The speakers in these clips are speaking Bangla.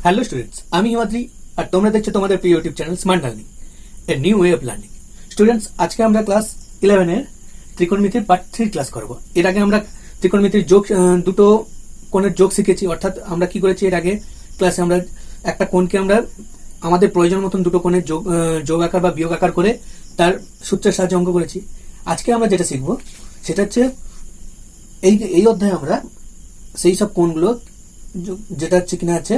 হ্যালো স্টুডেন্টস, আমি হিমাদ্রি আর তোমরা দেখছো তোমাদের প্রিয় YouTube channel smart learning, a new way of learning. Students, আজকে আমরা ক্লাস 11 এর ত্রিকোণমিতির পার্ট 3 ক্লাস করব। এর আগে আমরা ত্রিকোণমিতির যোগ, দুটো কোণের যোগ শিখেছি। অর্থাৎ আমরা কি করেছি, এর আগে ক্লাসে আমরা একটা কোণকে আমরা আমাদের প্রয়োজন মতন দুটো কোণের যোগ আকার বা বিয়োগ আকার করে তার সূত্রের সাহায্যে অঙ্ক করেছি। আজকে আমরা যেটা শিখবো সেটা হচ্ছে এই অধ্যায়ে আমরা সেই সব কোণগুলো যেটা হচ্ছে কিনা আছে,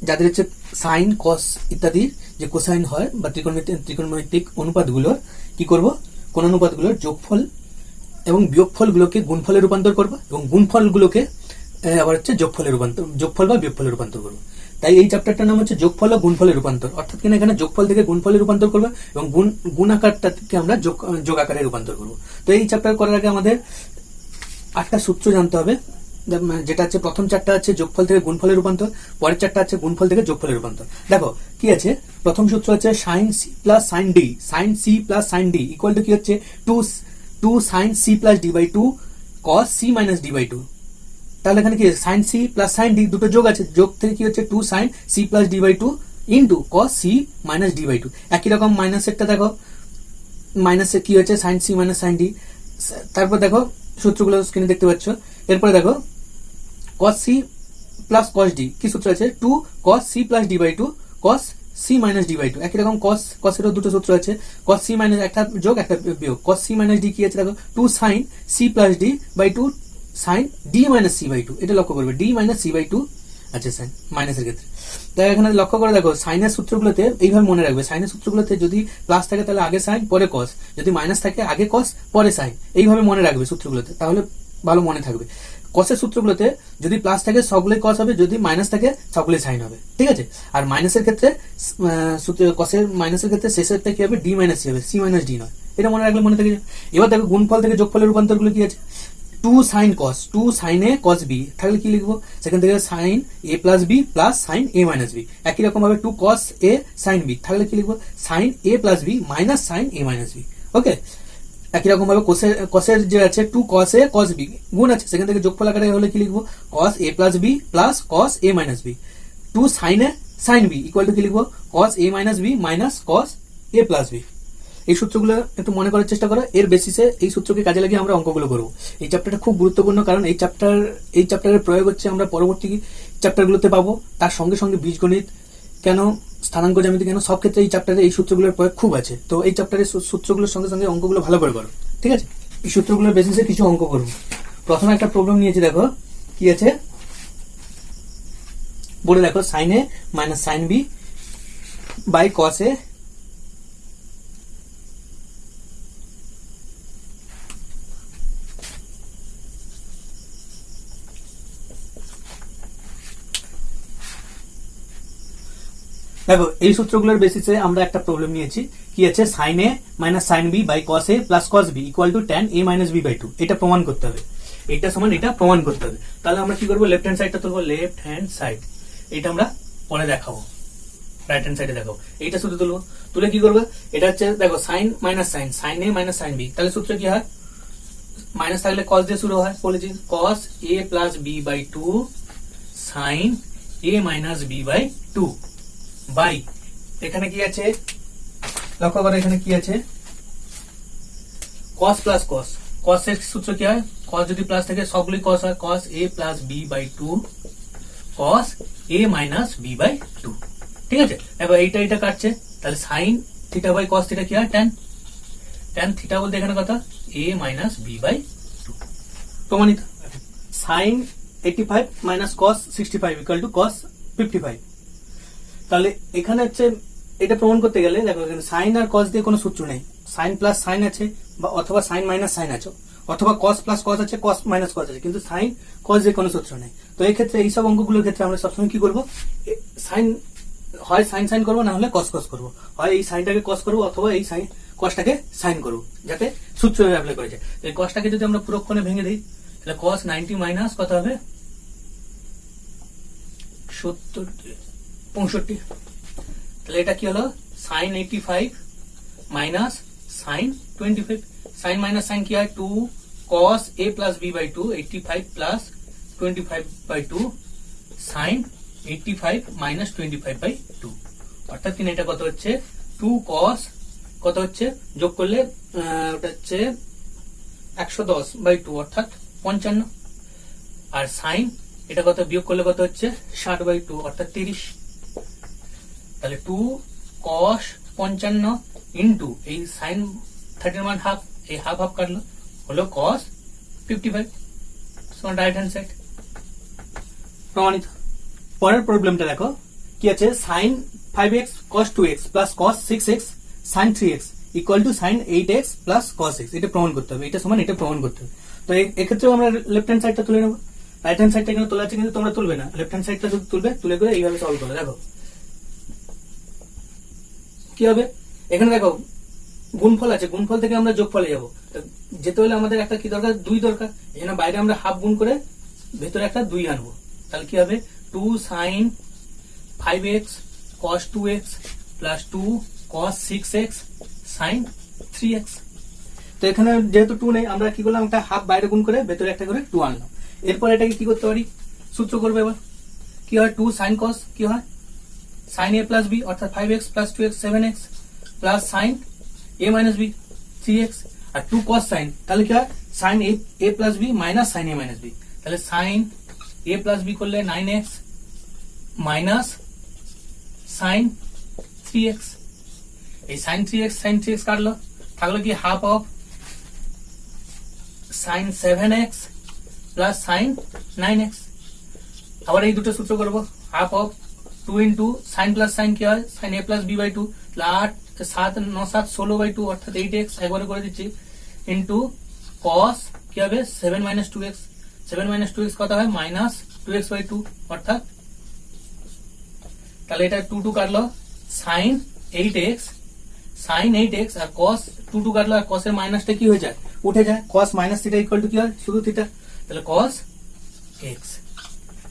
যাদের হচ্ছে সাইন কস ইত্যাদি যে কোসাইন হয় বা ত্রিকোণমিতিক অনুপাতগুলোর কি করব, কোন অনুপাতগুলোর যোগফল এবং বিয়োগফলগুলোকে গুণফলে রূপান্তর করব এবং গুণফলগুলোকে আবার হচ্ছে যোগফল বা বিয়োগফলে রূপান্তর করব। তাই এই চ্যাপ্টারটার নাম হচ্ছে যোগফল ও গুণফলে রূপান্তর। অর্থাৎ কিনা এখানে যোগফল থেকে গুণফলে রূপান্তর করবো এবং গুণ আকারটাকে আমরা যোগ আকারে রূপান্তর করবো। তো এই চ্যাপ্টার করার আগে আমাদের 8টা সূত্র জানতে হবে, যেটা হচ্ছে প্রথম চারটা আছে যোগফল থেকে গুণফলে রূপান্তর, পরের চারটা আছে গুণফল থেকে যোগফলে রূপান্তর। দেখো কি আছে, প্রথম সূত্র হচ্ছে sine C plus sine D, sine C plus sine D equal to কি হচ্ছে two sine C plus D by two cos C minus D by two. তাহলে এখানে কি sine C plus sine D দুটো যোগ আছে, যোগ থেকে কি হচ্ছে two sine C plus D by two into cos C minus D by two. একই রকম মাইনাসেরটা দেখো, মাইনাসে কি হচ্ছে sine C minus sine D. তারপর দেখো সূত্রগুলো স্ক্রিনে দেখতে পাচ্ছ। এরপরে দেখো cos c plus cos d, কি সূত্র আছে two cos c plus d by two cos c minus d by two. একই রকম cos এরও দুটো সূত্র আছে, cos c মাইনাস একটা যোগ একটা বিয়োগ। cos c মাইনাস d কি আছে দেখো two sine c plus d by two sine d minus c by two. এটা লক্ষ্য করবে, d minus c by two আছে সাইন মাইনাসের ক্ষেত্রে। তাই এখানে লক্ষ্য করে দেখো সাইনের সূত্রগুলোতে এইভাবে মনে রাখবে, সাইনের সূত্রগুলোতে যদি প্লাস থাকে তাহলে আগে সাইন পরে কস, যদি মাইনাস থাকে আগে কস পরে সাইন, এইভাবে মনে রাখবে সূত্রগুলোতে, তাহলে ভালো মনে থাকবে। কসের সূত্রগুলোতে যদি প্লাস থাকে সবগুলোই কস হবে, যদি মাইনাস থাকে সবগুলোই সাইন হবে, ঠিক আছে। আর মাইনাসের ক্ষেত্রে কসের মাইনাসের ক্ষেত্রে শেষেরটা কি হবে, ডি মাইনাস সি হবে, সি মাইনাস ডি নয়। এটা মনে রাখলে মনে থাকে। এবার দেখো গুণফল থেকে যোগফলের রূপান্তরগুলো কি আছে, two sine cos, two sine A cos B, তাহলে কি লিখবো সেখান থেকে sine A plus B plus sine A minus B. একই রকম ভাবে two cos A sine B, তাহলে কি লিখবো sine A plus B minus sine A minus B. Okay, একই রকম ভাবে কসের যে আছে টু কস এ কস বি গুণ আছে, সেখান থেকে যোগফল আকারে হলে কি লিখবো cos A plus B plus cos A minus B. Two sine A sine B equal to কি লিখবো cos A minus B minus cos A plus B. এই সূত্রগুলো একটু মনে করার চেষ্টা করো, এর বেসিসে এই সূত্রকে কাজে লাগিয়ে আমরা অঙ্কগুলো করবো। এই চ্যাপ্টারটা খুব গুরুত্বপূর্ণ, কারণ এই চ্যাপ্টারের প্রয়োগ হচ্ছে আমরা পরবর্তী চ্যাপ্টারগুলোতে পাবো। তার সঙ্গে সঙ্গে বীজগণিত কেন, স্থানাঙ্ক জ্যামিতি কেন, সব ক্ষেত্রে এই চ্যাপ্টারে এই সূত্রগুলোর প্রয়োগ খুব আছে। তো এই চ্যাপ্টারের সূত্রগুলোর সঙ্গে সঙ্গে অঙ্কগুলো ভালো করে করো, ঠিক আছে। এই সূত্রগুলোর বেসিসে কিছু অঙ্ক করবো। প্রথমে একটা প্রবলেম নিয়েছি, দেখো কি আছে বলে, দেখো sine A minus sine B by cos A দেখো এই সূত্রগুলোর বেসিসে আমরা একটা প্রবলেম নিয়েছি, কি আছে sine A minus sine B by cos A plus cos B equal to tan A minus B by two. এটা প্রমাণ করতে হবে, এটা সমান এটা প্রমাণ করতে হবে। তাহলে আমরা কি করবো, লেফট হ্যান্ড সাইডটা তুলবো, লেফট হ্যান্ড সাইড, এটা আমরা পরে দেখাবো, রাইট হ্যান্ড সাইডে দেখাবো। এইটা শুধু তুলবো, তুলে কি করবো, এটা হচ্ছে দেখো sign minus sign, sign A minus sine B, তাহলে সূত্র কি হয়, মাইনাস থাকলে কস দিয়ে শুরু হয়, বলেছি cos A plus B by two sine A minus B by two by, এখানে কি আছে লক্ষ্য করো, এখানে কি আছে cos প্লাস cos, cos এর সূত্র কি হয়, cos যদি প্লাস থাকে সবগুলি cos হয়, cos a plus b by two cos a minus b by two, ঠিক আছে। এবার এইটা কাটছে, তাহলে sine theta by cos theta কি হয় tan থিটা বলতে এখানে কথা a minus b by two, প্রমাণিত। Sine 85 minus cos 65 equal to cos 55। তাহলে এখানে হচ্ছে এটা প্রমাণ করতে গেলে দেখো এখানে সাইন আর কস দিয়ে কোনো সূত্র নেই, সাইন প্লাস সাইন আছে বা অথবা সাইন মাইনাস সাইন আছে, অথবা কস প্লাস কস আছে, কস মাইনাস কস আছে, কিন্তু সাইন কস দিয়ে কোনো সূত্র নেই। তো এই ক্ষেত্রে এইসব অঙ্কগুলোর ক্ষেত্রে আমরা সবসময় কি করবো, সাইন হয় সাইন সাইন করবো, না হলে কস কস করবো, হয় এই সাইনটাকে কস করবো অথবা এই সাইন কসটাকে সাইন করবো, যাতে সূত্র অ্যাপ্লাই করা যায়। এই কসটাকে যদি আমরা পুরোক্ষণে ভেঙে দিই, তাহলে কস 90 মাইনাস কত হবে 65, তাহলে এটা কি হলো sine 85 minus sine 25, sine minus sine কি হয় two cos A plus B by two 85 plus 25 by two sine 85 minus 25/2, অর্থাৎ কিনা এটা কত হচ্ছে 2 cos কত হচ্ছে যোগ করলে ওটা হচ্ছে 110/2 অর্থাৎ 55, আর সাইন এটা কত বিয়োগ করলে কত হচ্ছে 60/2 অর্থাৎ 30। তাহলে 2 cos 55 ইন্টু এই সাইন 30 মান হাফ, এই হাফ হাফ কাটলো হলো cos 55, রাইট হ্যান্ড সাইড প্রমাণিত। পরের প্রবলেমটা দেখো কি আছে, sine 5x cos 2x plus cos 6x sin 3x equal to sine 8x plus cos x, এটা প্রমাণ করতে হবে, এটা সমান এটা প্রমাণ করতে হবে। তো এক্ষেত্রেও আমরা লেফট হ্যান্ড সাইডটা তুলে নেবো, রাইট হ্যান্ড সাইডটা এখানে তোলা আছে কিন্তু তোমরা তুলবে না, লেফট হ্যান্ড সাইডটা শুধু তুলবে, তুলে করে এইভাবে সলভ করে দেখো কি হবে। এখানে দেখো গুণফল আছে, গুণফল থেকে আমরা যোগফলে যাবো, যেতে হলে আমাদের একটা কি দরকার 2 দরকার, এখানে বাইরে আমরা হাফ গুণ করে ভেতরে একটা 2 আনবো, তাহলে কি হবে 2 sin 5x cos 2x plus 2 cos 6x sin 3x। তো এখানে যেহেতু 2 নেই আমরা কি করলাম, একটা হাফ বাইরে গুণ করে ভেতরে একটা করে 2 আনলাম। এরপর এটাকে কি করতে পারি, সূত্র করবে এবার, কি হয় 2 sin cos কি হয় sin a প্লাস b অর্থাৎ 5x plus 2x 7x plus sin a minus b 3x, আর 2 cos sin তাহলে কি হয় sin a plus b minus sin a minus b, তাহলে sin a প্লাস b করলে 9x মাইনাস sin 3x, এই sin 3x কাটলো, থাকলো কি half of sin 7x plus sin 9x। আবার এই দুটো সূত্র করবো, half of 2 into sine plus sine কি হয় sin a plus b by 2, 8 7 9 7 16/2 অর্থাৎ 8x একবারে করে দিচ্ছি, ইন্টু cos কি হবে 7 মাইনাস 2x, 7 মাইনাস 2x কত হয় মাইনাস 2x/2 অর্থাৎ, তাহলে এটা 2 2 কাটলো sin 8x আর cos 2 2 কাটলো, আর cos এর মাইনাসটা কি হয়ে যায় উঠে যায়, cos minus theta equal to কি হয় শুধু থিটা, তাহলে cos x,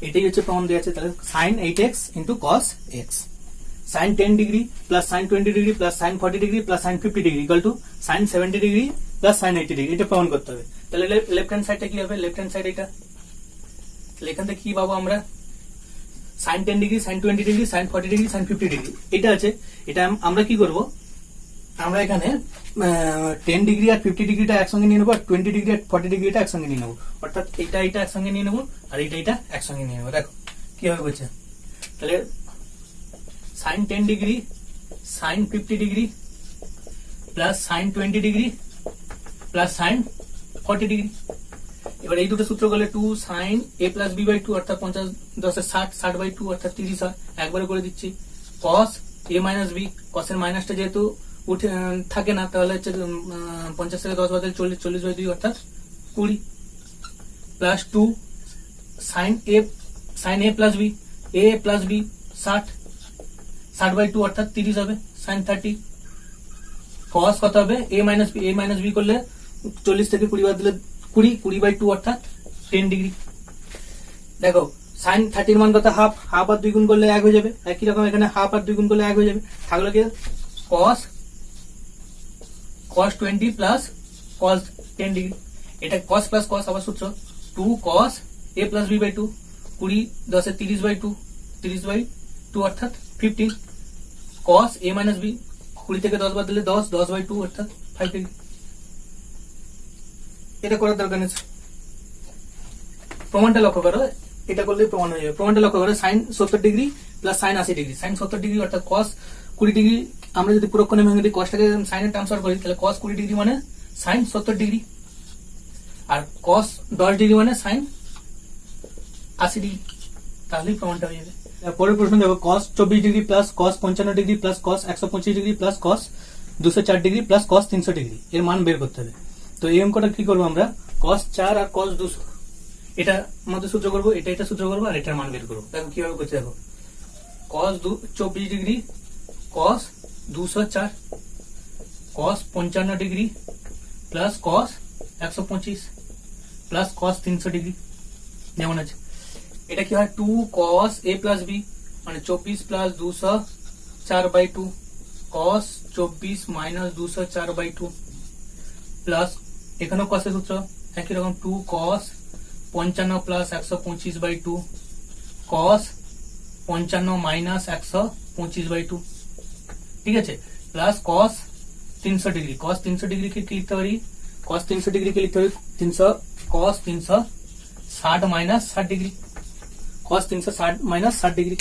এটাই হচ্ছে প্রমাণ দেওয়া আছে। তাহলে sin 8x into cos x, sin 10 degree plus sin 20 degree plus sin 40 degree plus sin 50 degree equal to sin 70 degree plus sin 80 degree, এটা প্রমাণ করতে হবে। তাহলে লেফট হ্যান্ড সাইডটা কি হবে, লেফট হ্যান্ড সাইড এটা, তাহলে এখান থেকে কি পাবো আমরা sin 10 degree sin 20 degree sin 40 degree sin 50 degree এটা আছে, এটা আমরা কি করব, আমরা এখানে 10 ডিগ্রি আর 50 ডিগ্রিটা একসঙ্গে নিয়ে নেবো, আর 20 ডিগ্রি আর 40 ডিগ্রিটা একসঙ্গে নিয়ে নেবো, অর্থাৎ এটা একসঙ্গে নিয়ে নেবো আর এটা একসঙ্গে নিয়ে নেবো। দেখো কি হবে বলছে, তাহলে sin 10 degree sin 50 degree plus sin 20 degree plus sin 40 degree, এবার এই দুটো সূত্র করলে 2 sin a plus b by 2 অর্থাৎ 50 10 60 60/2 অর্থাৎ 30 হয়, একবারে করে দিচ্ছি, cos a minus b, cos এর মাইনাসটা যেহেতু উঠে থাকে না তাহলে হচ্ছে 50 থেকে 10 বাদে 40 40/2 অর্থাৎ 20 plus 2 sin a plus b, a plus b 60 60/2 অর্থাৎ 30 হবে sin 30, cos কত হবে a মাইনাস b করলে 40 থেকে 20 বাদ দিলে 20/2 অর্থাৎ 10 ডিগ্রি। দেখো sin 30 এর মান কত হাফ, হাফ আর 2 গুণ করলে 1 হয়ে যাবে, একই রকম এখানে হাফ আর 2 গুণ করলে 1 হয়ে যাবে, থাকলো কি cos 20 প্লাস cos 10 ডিগ্রি, এটা cos প্লাস cos আবার সূত্র 2 cos a plus b by 2, 20 10 এ 30/2 30/2 অর্থাৎ 15, cos a মাইনাস b 20 থেকে 10 বাদ দিলে 10/2 অর্থাৎ 5 ডিগ্রি। এটা করার দরকার নেই, প্রমাণটা লক্ষ্য করো, এটা করলে প্রমাণ হয়ে যাবে। প্রমাণটা লক্ষ্য করো, sin 70 degree plus sin 80 degree, sin 70 degree অর্থাৎ cos 20 ডিগ্রি, আমরা যদি পুরোক্ষণে ভেঙে দিই cosটাকে sin এ ট্রান্সফার করি তাহলে cos 20 ডিগ্রি মানে sin 70 ডিগ্রি, আর cos 10 ডিগ্রি মানে sin 80 ডিগ্রি, তাহলেই প্রমাণটা হয়ে যাবে। পরের প্রশ্ন দেখো, cos 24 degree plus cos 55 degree plus cos 125 degree plus cos 204 degree plus cos 300 degree এর মান বের করতে হবে। তো এই অঙ্কটা কি করবো আমরা, cos 4 আর cos 200 এটা মধ্যে সূত্র করবো, এটা সূত্র করবো আর এটার মান বের করবো। দেখো কিভাবে করছে, দেখো cos 24 degree cos 204 cos 55 degree plus cos 125 plus cos 300 degree যেমন আছে, এটা কি হয় 2 cos a প্লাস b মানে 24 প্লাস 204/2 cos 24 মাইনাস 204/2 প্লাস এখানেও cos এর সূত্র একই রকম 2 cos 55 প্লাস 125/2 cos 55 মাইনাস 125/2, ঠিক আছে, প্লাস কস 300 ডিগ্রি। কস 300 ডিগ্রিকে কি লিখতে পারি? কস 300 ডিগ্রিকে লিখতে পারি 300 কস 360 মাইনাস 60 ডিগ্রি, কস 360 মাইনাস 60 ডিগ্রি,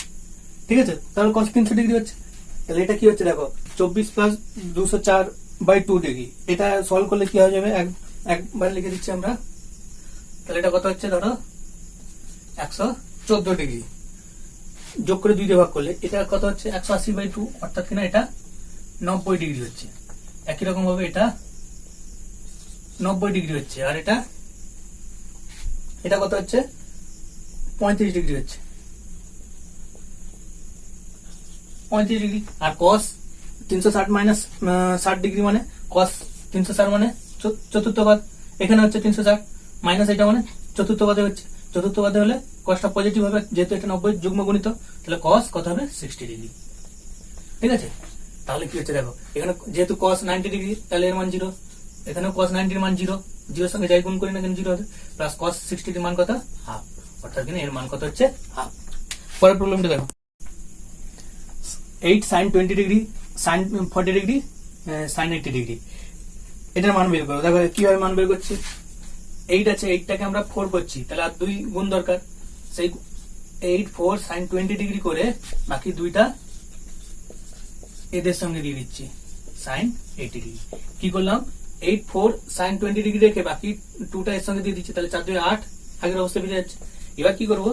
ঠিক আছে। তাহলে কস 300 ডিগ্রি হচ্ছে, তাহলে এটা কি হচ্ছে দেখো 24 প্লাস 204/2 ডিগ্রি। এটা সলভ করলে কি হয়ে যাবে, একবার লিখে দিচ্ছি আমরা। তাহলে এটা কত হচ্ছে ধরো 114 ডিগ্রি, যোগ করে 2 দিয়ে ভাগ করলে এটা কত হচ্ছে 180/2, অর্থাৎ কিনা এটা 90 ডিগ্রি হচ্ছে। একই রকম ভাবে এটা 90 ডিগ্রি হচ্ছে, আর এটা কত হচ্ছে 35 ডিগ্রি হচ্ছে, 35 ডিগ্রি। আর কস 360 মাইনাস 60 ডিগ্রি মানে কস 360 মানে চতুর্থ ঘাত, এখানে হচ্ছে 360 মাইনাস এটা মানে চতুর্থ ঘাতে হচ্ছে, চতুর্থ ঘাতে হলে কসটা পজিটিভ হবে, যেহেতু এটা 90 যুগ্ম গুণিত, তাহলে কস কত হবে 60 ডিগ্রি, ঠিক আছে। তাহলে কি হচ্ছে দেখো, এখানে যেহেতু কস 90 ডিগ্রি, তাহলে এর মান 0, এখানেও কস 90 এর মান 0, 0 এর সঙ্গে যাই গুণ করি না কেন 0 হবে, প্লাস কস 60 এর মান কত হাফ, অর্থাৎ কিনা এর মান কত হচ্ছে হাফ। পরের প্রবলেমটা দেখো, 8 sin 20 degree, sin 40 degree, sin 80 degree, এটার মান বের করো। দেখো কিভাবে মান বের করছি, 8 আছে, 8টাকে আমরা 4 করছি, তাহলে আর 2 গুণ দরকার, সেই 8 4 sin 20 ডিগ্রি করে বাকি 2টা এদের সঙ্গে দিয়ে দিচ্ছি sin 80 ডিগ্রি। কি করলাম, 8 4 sin 20 ডিগ্রি রেখে বাকি 2টা এর সঙ্গে দিয়ে দিচ্ছি, তাহলে 4 2 8, আগের অবস্থায় ফিরে যাচ্ছে। এবার কি করব,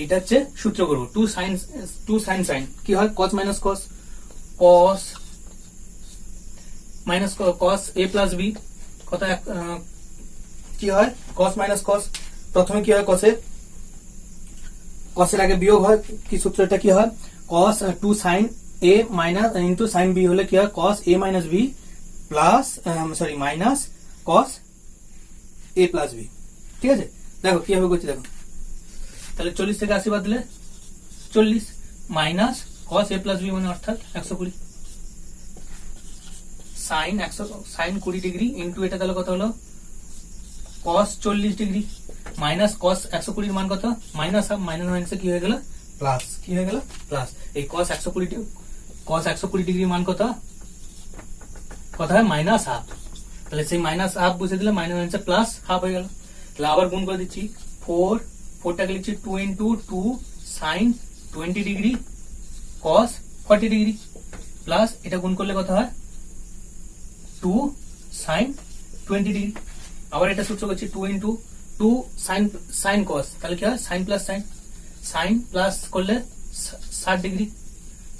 এটা হচ্ছে সূত্র করব, 2 sin কি হয়, cos minus cos, cos minus cos a plus b কত কি হয়, cos minus cos, প্রথমে কি হয় cos এর আগে বিয়োগ হয়, কি সূত্রটা কি হয়, cos 2 sin a minus into sin b হলে কি হয়, cos a minus b plus minus cos a plus b, ঠিক আছে। দেখো কিভাবে করছি দেখো, তাহলে 40 থেকে 80 বাদ দিলে 40 minus cos a plus b মানে অর্থাৎ 120 sin 20 ডিগ্রি ইন্টু এটা তাহলে কত হলো cos 40 ডিগ্রি মাইনাস cos 120 মান কত মাইনাস হাফ, মাইনাস মাইনাসে কি হয়ে গেল প্লাস, কি হয়ে গেল প্লাস। এই cos 120 ডিগ্রি মান কত হয় মাইনাস হাফ, তাহলে সেই মাইনাস হাফ বুঝে দিলে মাইনাস মাইনাসে প্লাস হাফ হয়ে গেল। তাহলে আবার গুণ করে দিচ্ছি, 4টাকে লিখছি 2 into 2 sin 20 degree cos 40 degree plus এটা গুণ করলে কত হয় 2 sin 20 ডিগ্রি। আবার এটা সূত্র করছি 2 into 2 sin cos, তাহলে কি হয় sin প্লাস sin প্লাস করলে 60 degree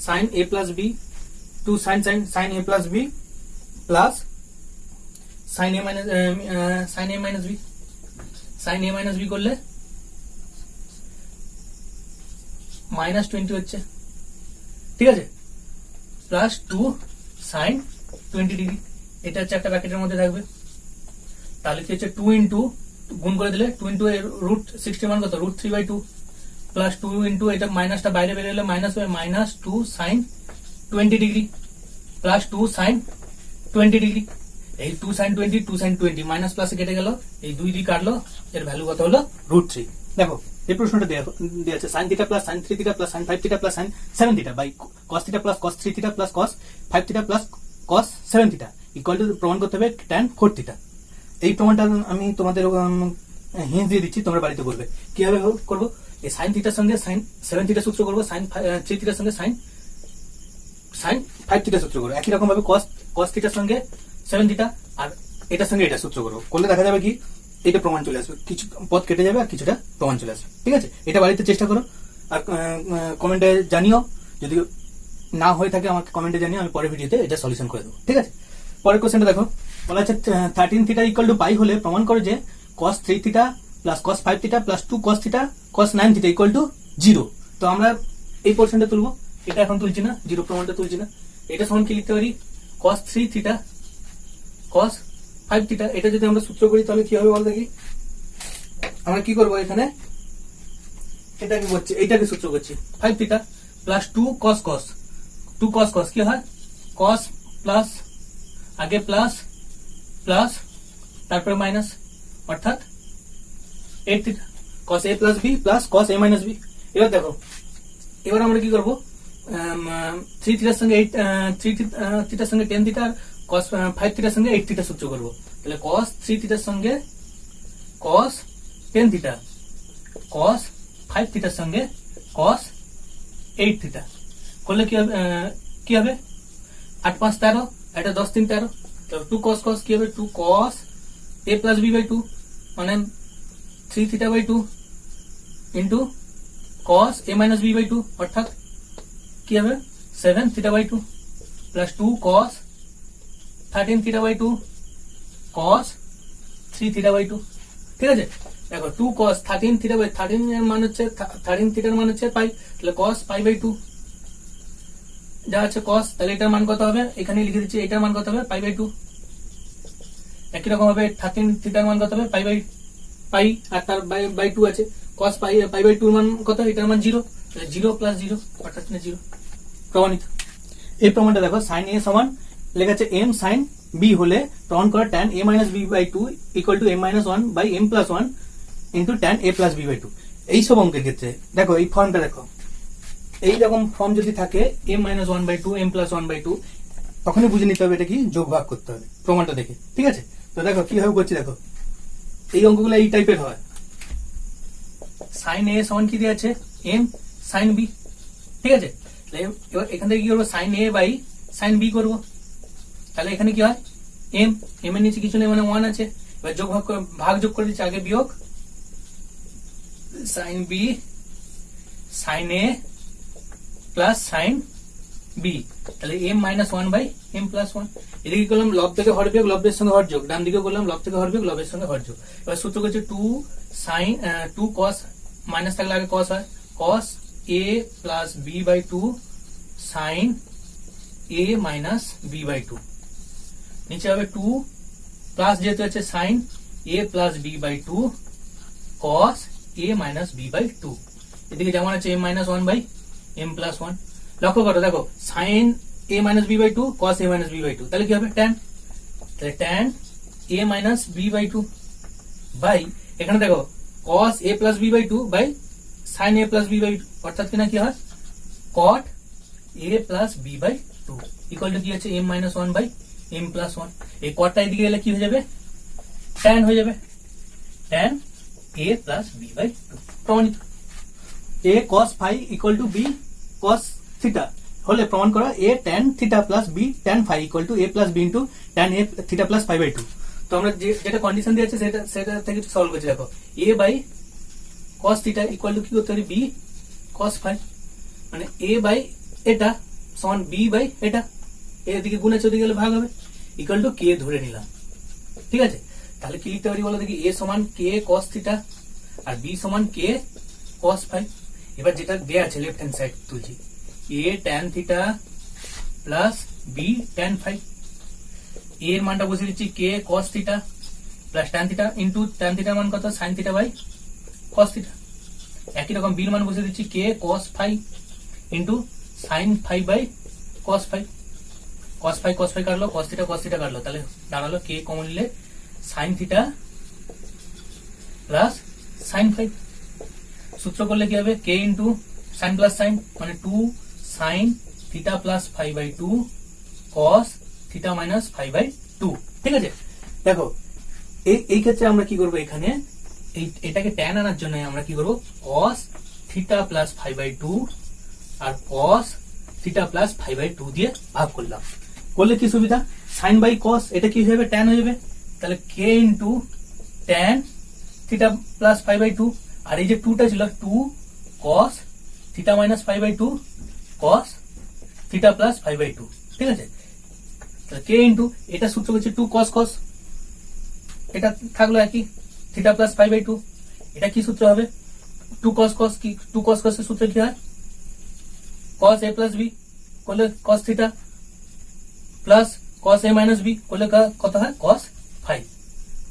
sin a plus b 2 sin a plus b plus sin a minus b করলে -20 হচ্ছে, ঠিক আছে, প্লাস 2 sin 20 ডিগ্রি, এটা হচ্ছে একটা ব্র্যাকেটের মধ্যে থাকবে। তাহলে কি হচ্ছে 2 into গুণ করে দিলে 2 into রুট 60 মান কত √3/2 প্লাস 2 into এটা মাইনাসটা বাইরে বেরিয়ে গেলে মাইনাস হবে -2 sin 20 degree plus 2 sin 20 degree. এই 2 sin 20 2 sin 20 মাইনাস প্লাসে কেটে গেল, এই 2 দিয়ে কাটলো, এর ভ্যালু কত হলো √3। দেখো এই প্রশ্নটা দেওয়া আছে sin θ plus sin 3θ plus sin 5θ plus sin 7θ by cos θ plus cos 3θ plus cos 5θ plus cos 7θ equal to প্রমাণ করতে হবে tan 4θ। এই প্রমাণটা আমি তোমাদের হিন্ট দিয়ে দিচ্ছি, তোমরা বাড়িতে করবে। কিভাবে করবো, এই sin θ সঙ্গে sin 7θ সূত্র করবো, sin 3θ সঙ্গে sin 5θ সূত্র করবো, একই রকম ভাবে cos θ সঙ্গে 7θ আর এটার সঙ্গে এটা সূত্র করবো, করলে দেখা যাবে কি এটা প্রমাণ চলে আসবে, কিছু পদ কেটে যাবে আর কিছুটা প্রমাণ চলে আসবে, ঠিক আছে। এটা বাড়িতে চেষ্টা করো আর কমেন্টে জানিও, যদি না হয়ে থাকে আমাকে কমেন্টে জানিও, আমি পরের ভিডিওতে এটা সলিউশন করে দেবো, ঠিক আছে। পরের কোশ্চেনটা দেখো, বলা হচ্ছে 13θ ইকুয়াল টু পাই হলে প্রমাণ করো যে cos 3θ plus cos 5θ plus 2 cos θ cos 9θ equal to 0। তো আমরা এই পোর্শনটা তুলবো, এটা এখন তুলছি না, 0 প্রমাণটা তুলছি না। এটা সমান কি লিখতে পারি, cos 3θ cos 5θ, এটা যদি আমরা সূত্র করি তাহলে কি হবে বল দেখি। আমরা কি করবো এখানে, এটাকে করছি, এইটাকে সূত্র করছি 5θ প্লাস 2 cos cos কি হয় cos প্লাস আগে প্লাস প্লাস তারপরে মাইনাস, অর্থাৎ 8θ cos a plus b plus cos a minus b। এবার দেখো এবার আমরা কি করবো, 3 থিটার সঙ্গে 3 থিটার সঙ্গে 10 থিটা আর cos 5 থিটার সঙ্গে 8 থিটা সূত্র করবো। তাহলে cos 3 থিটার সঙ্গে cos 10 থিটা, cos 5 থিটার সঙ্গে cos 8 থিটা করলে কি হবে 8 5 13, এটা 10 3 13। তো 2 cos cos কি হবে 2 cos a plus b by 2 মানে 3 theta by 2 into cos a minus b by 2 অর্থাৎ কি হবে 7 theta by 2 plus 2 cos 13 theta by 2 cos 3 theta by 2। ঠিক আছে, দেখো 2 cos 13 থিটা বাই 13 এর মান হচ্ছে 13 থিটার মান হচ্ছে পাই, তাহলে cos পাই বাই 2 যা আছে cos, তাহলে এটার মান কত হবে এখানে লিখে দিচ্ছি, এটার মান কত হবে পাই বাই 2। একই রকম হবে 13 থিটার মান কত হবে পাই আর তার বাই 2 আছে, cos পাই বাই 2 এর মান কত, এটার মান 0, তাহলে 0 প্লাস 0 অর্থাৎ 0 প্রমাণিত। এই প্রমাণটা দেখো sin a সমান লেখা আছে m sin b হলে প্রমাণ করা tan a minus b by 2 equal to m minus 1 by m plus 1 into tan a plus b by 2। এই সব অঙ্কের ক্ষেত্রে দেখো এই ফর্মটা দেখো, এই রকম ফর্ম যদি থাকে m minus 1 by 2 m plus 1 by 2 তখনই বুঝে নিতে হবে এটা কি যোগ ভাগ করতে হবে প্রমাণটা দেখে। ঠিক আছে, তো দেখো কিভাবে করছি, দেখো এই অঙ্কগুলো এই টাইপের হয়। sin a সমান কি দিয়ে আছে m sin b। ঠিক আছে, এবার এখান থেকে কি করবো sin a by sin b করবো, তাহলে এখানে কি হয় m এর নিচে কিছু নেই মানে 1 আছে, এবার ভাগ যোগ করে দিচ্ছি, আগে বিয়োগ sin b sin a plus sin b, তাহলে m minus 1 by m plus 1। এদিকে করলাম লব থেকে হর বিয়োগ, লবের সঙ্গে হর যোগ, ডান দিকে করলাম লব থেকে হর বিয়োগ, লবের সঙ্গে হর যোগ। এবার সূত্র করছে 2 cos মাইনাস থাকলে আগে cos হয়, cos a plus b by 2 sin a minus b by 2, নিচে হবে 2 প্লাস যেহেতু আছে sin a plus b by 2 cos a minus b by 2, এদিকে যেমন আছে m minus 1 by m plus 1। লক্ষ্য করো দেখো sin a minus b by 2 cos a minus b by 2, তাহলে কি হবে tan, তাহলে tan a minus b by 2 by এখানে দেখো cos a plus b by 2 by sin a plus b by 2 অর্থাৎ কিনা কি হয় cot a plus b by 2 equal to কি আছে m minus 1 by m plus 1। এই কটটা এদিকে গেলে কি হয়ে যাবে tan হয়ে যাবে, tan a plus b by 2 প্রমাণিত। a cos phi equal to b cos theta হলে প্রমাণ করা a tan theta plus b tan phi equal to a plus b into tan a theta plus phi by 2। তো আমরা যেটা কন্ডিশন দিয়ে আছে সেটা থেকে সলভ করছি। দেখো a by cos theta equal to কি করতে পারি b cos phi, মানে a বাই এটা সমান b বাই এটা, এদিকে গুণ আছে ওদিকে গেলে ভাগ হবে, ইকুয়াল টু k ধরে নিলাম। ঠিক আছে, তাহলে কি লিখতে পারি বলো দেখি, a সমান k cos থিটা আর b সমান k cos phi। এবার যেটা দেয়া আছে লেফট হ্যান্ড সাইড তুলছি, a tan theta plus b tan phi, a এর মানটা বসে দিচ্ছি k cos theta plus tan theta into tan থিটার মান কত sin theta by cos theta, একই রকম b এর মান বসে দিচ্ছি k cos phi into sin phi by cos phi, cos phi কাটলো cos থিটা কাটলো, তাহলে দাঁড়ালো k কমন নিলে sin theta plus sin phi। সূত্র করলে কি হবে k into sine plus sine মানে 2 sin theta plus phi by 2 cos theta minus phi by 2। ঠিক আছে, দেখো এই ক্ষেত্রে আমরা কি করবো, এখানে এটাকে tan আনার জন্য আমরা কি করবো cos theta plus phi by 2 আর cos theta plus phi by 2 দিয়ে ভাগ করলাম, করলে কি সুবিধা sin বাই cos এটা কি হয়ে যাবে tan হয়ে যাবে, তাহলে k into tan theta plus phi by 2 আর এই যে 2টা ছিল 2 cos theta minus phi by 2 cos theta plus phi by 2। ঠিক আছে, তাহলে k ইন্টু এটা সূত্র হচ্ছে 2 cos cos, এটা থাকলো একই থিটা প্লাস phi বাই 2, এটা কি সূত্র হবে 2 cos cos, কি 2 cos cos এর সূত্র কি হয় cos a প্লাস b করলে cos theta plus cos a minus b করলে কত হয় cos phi,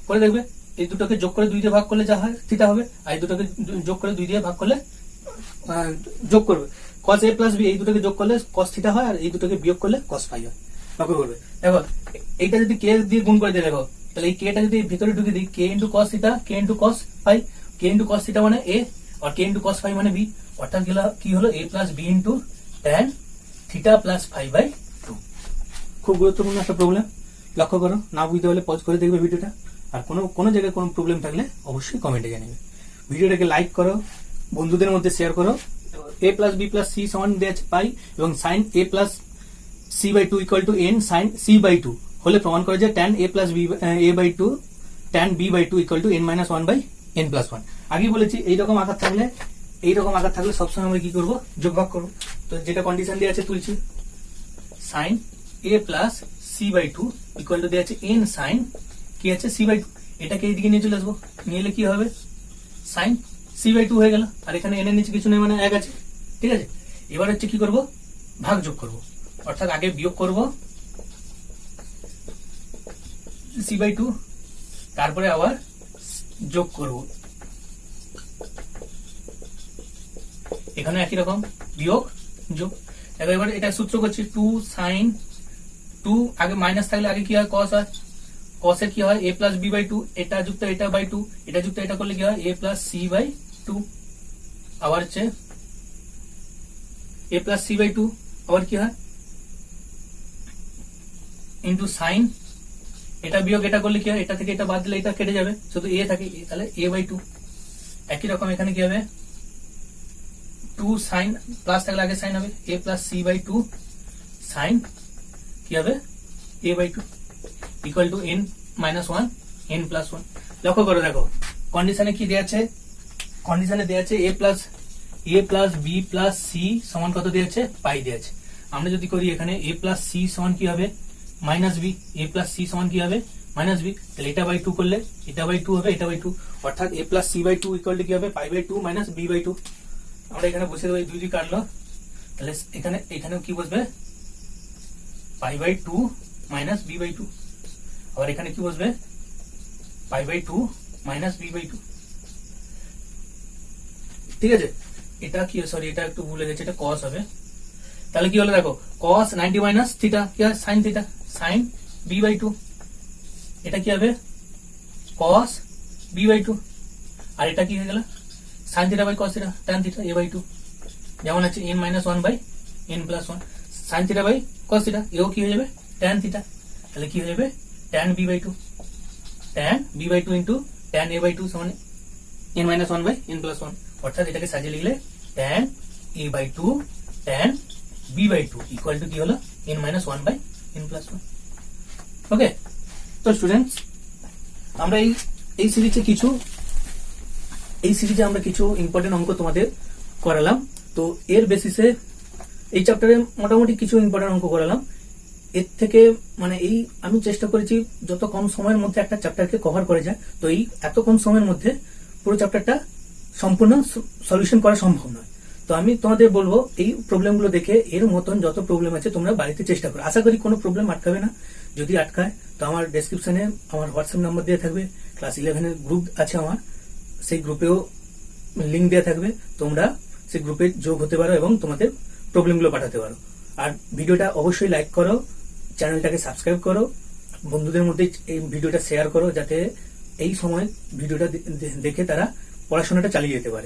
করে দেখবে এই দুটোকে যোগ করে 2 দিয়ে ভাগ করলে যা হয় থিটা হবে, আর এই দুটোকে যোগ করে 2 দিয়ে ভাগ করলে যোগ করবে cos a প্লাস b, এই দুটোকে যোগ করলে cos থিটা হয় আর এই দুটোকে বিয়োগ করলে cos phi হয়। লক্ষ্য করবে দেখো এইটা যদি k দিয়ে গুণ করে দিয়ে দেখো, তাহলে এই k টা যদি ভিতরে ঢুকে দিই k into cos theta k into cos phi, k into cos theta মানে a আর k ইন্টু cos phi মানে b, অর্থাৎ কি হলো a plus B into tan theta plus 5/2। খুব গুরুত্বপূর্ণ একটা প্রবলেম, লক্ষ্য করো। না বুঝতে হলে পজ করে দেখবে ভিডিওটা, আর কোনো জায়গায় কোনো প্রবলেম থাকলে অবশ্যই কমেন্টে জানাবে। ভিডিওটাকে লাইক করো, বন্ধুদের মধ্যে শেয়ার করো। a plus B plus C সমান দেওয়া আছে পাই, এবং sine a plus c/2 equal to n sine c/2 হলে প্রমাণ করে যে tan a plus b a/2 tan b/2 equal to n minus 1/n plus 1। আগেই বলেছি এইরকম আকার থাকলে সবসময় আমরা কি করবো, যোগভাগ করবো। তো যেটা কন্ডিশন দেওয়া আছে তুলছি, sine a plus c/2 equal to দেওয়া আছে n সাইন কি আছে c/2, এটাকে এইদিকে নিয়ে চলে আসবো, নিয়ে এলে কি হবে সাইন c/2 হয়ে গেল। আর এখানে n এর নিচে কিছু নেই, মানে 1 আছে, ঠিক আছে। এবার হচ্ছে কি করব, ভাগ যোগ করব, অর্থাৎ আগে বিয়োগ করব c/2, তারপরে আবার যোগ করব। এখানে একই রকম বিয়োগ যোগ। দেখো এবার এটা সূত্র করছি 2 সাইন 2, আগে মাইনাস থাকলে আগে কি হয় cos হয়, cos এর কি হয় a প্লাস b/2, এটা যুক্ত এটা বাই 2, এটা যুক্ত এটা করলে কি হয় a প্লাস c/2। আবার হচ্ছে a প্লাস c/2 আবার কি হয় ইন্টু সাইন, এটা বিয়োগ এটা করলে কি হয়, এটা থেকে এটা বাদ দিলে এটা কেটে যাবে, শুধু a থাকে, তাহলে a/2। একই রকম এখানে কি হবে 2 সাইন, প্লাস থাকলে আগে সাইন হবে a প্লাস c/2 সাইন কি হবে a/2 equal to n minus 1 n plus 1। লক্ষ্য করে দেখো কন্ডিশনে কি দেওয়া আছে, কন্ডিশনে দেওয়া আছে a plus b plus c সমান কত দেওয়া আছে, পাই দেওয়া আছে। আমরা যদি করি এখানে a প্লাস c সমান কি হবে minus b, a plus c সমান কি হবে মাইনাস b, তাহলে এটা বাই 2 করলে এটা বাই 2 হবে, এটা বাই 2, অর্থাৎ a plus c/2 equal to কি হবে পাই/2 মাইনাস b/2। আমরা এখানে বসে দেবো, দুই কাটলো, তাহলে এখানেও কি বসবে পাই/2 মাইনাস b/2, আবার এখানে কি বসবে পাই/2 মাইনাস b/2, ঠিক আছে। এটা কি সরি এটা একটু ভুলে গেছে, এটা cos হবে। তাহলে কি হলো দেখো cos 90 মাইনাস থিটা কি হয় sin থিটা, sin b/2, এটা কি হবে cos b/2, আর এটা কি হয়ে গেল sin theta by cos theta tan theta a/2, যেমন আছে n minus 1/n plus 1 sin theta by cos theta, এও কি হয়ে যাবে tan থিটা, তাহলে কি হয়ে যাবে tan b/2, tan b/2 into tan a/2 সমান n মাইনাস 1/n প্লাস 1, অর্থাৎ এটাকে সাজিয়ে লিখলে tan a/2 tan b/2 equal to কি হলো n মাইনাস 1/n প্লাস 1। ওকে, তো স্টুডেন্টস আমরা এই সিরিজে আমরা কিছু ইম্পর্টেন্ট অঙ্ক তোমাদের করালাম। তো এর বেসিসে এই চ্যাপ্টারে মোটামুটি কিছু ইম্পর্টেন্ট অঙ্ক করালাম। এর থেকে মানে আমি চেষ্টা করেছি যত কম সময়ের মধ্যে একটা চ্যাপ্টারকে কভার করা যায়। তো এই এত কম সময়ের মধ্যে পুরো চ্যাপ্টারটা সম্পূর্ণ সলিউশন করা সম্ভব নয়। তো আমি তোমাদের বলবো এই প্রবলেমগুলো দেখে এর মতন যত প্রবলেম আছে তোমরা বাড়িতে চেষ্টা করো। আশা করি কোনো প্রবলেম আটকাবে না। যদি আটকায় তো আমার ডেসক্রিপশনে আমার হোয়াটসঅ্যাপ নাম্বার দেওয়া থাকবে, ক্লাস 11-এর গ্রুপ আছে আমার, সেই গ্রুপেও লিঙ্ক দেওয়া থাকবে, তোমরা সেই গ্রুপে যোগ হতে পারো এবং তোমাদের প্রবলেমগুলো পাঠাতে পারো। আর ভিডিওটা অবশ্যই লাইক করো, চ্যানেলটাকে সাবস্ক্রাইব করো, বন্ধুদের মধ্যে এই ভিডিওটা শেয়ার করো, যাতে এই সময় ভিডিওটা দেখে তারা পড়াশোনাটা চালিয়ে যেতে পারে।